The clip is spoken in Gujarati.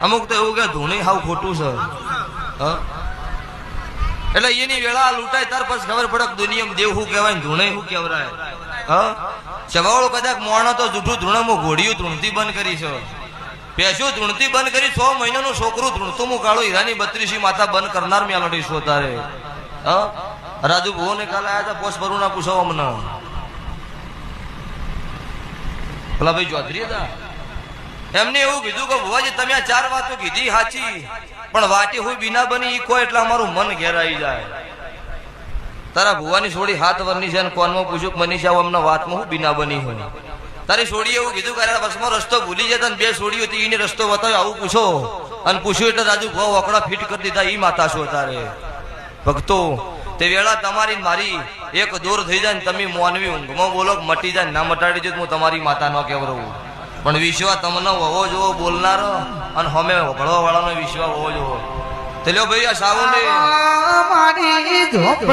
અમુક તો એવું કે ધૂણી હાવ ખોટું છે એટલે એની વેળા લૂંટાય ત્યાર પછી ખબર પડે દુનિયામાં દેવ શું કહેવાય ધૂણે શું કહેવાય ચવાળો કદાચ મોણો તો જૂઠું ધૂણમાં ઘોડિયું ધૂણતી બંધ કરી છે પેશું ધૂણતી બંધ કરી 6 મહિનાનું છોકરું ધૂણતું હું કાળો હીરાની 32 માથા બંધ કરનાર મેં લડીશું તારે રાજુ ભુવો ને કાલે આયા હતા પોસ્ટ ભરું ના પૂછો અમને પેલા ભાઈ ચૌધરી હતા એમને એવું કીધું કે ભુવાજી તમે આ 4 વાતો કીધી સાચી પણ વાટી હું બીના બની ઈ કોઈ એટલે અમારું મન ઘેરાઈ જાય તારા ભુવાની છોડી 7 વર્ષની છે કોનમાં પૂછ્યું મનીષા અમને વાતમાં હું બીના બની હોય તારી છોડી એવું કીધું કે બસમાં રસ્તો ભૂલી જતા ને 2 છોડીઓ હતી એને રસ્તો બતાવ્યો આવું પૂછો અને પૂછ્યું એટલે રાજુ ભાવ વકડા ફીટ કરી દીધા ઈ માતા છો તારે ભક્તો તે વેળા તમારી મારી એક દૂર થઈ જાય ને તમે મોનવી ઊંઘમાં બોલો મટી જાય ના મટાડી દે હું તમારી માતા ન કહેવરું પણ વિશ્વાસ તમને હોવો જોવો બોલનાર અને હમે વગળવા વાળાનો વિશ્વાસ હોવો જોવો તે લ્યો ભાઈ આ સાવને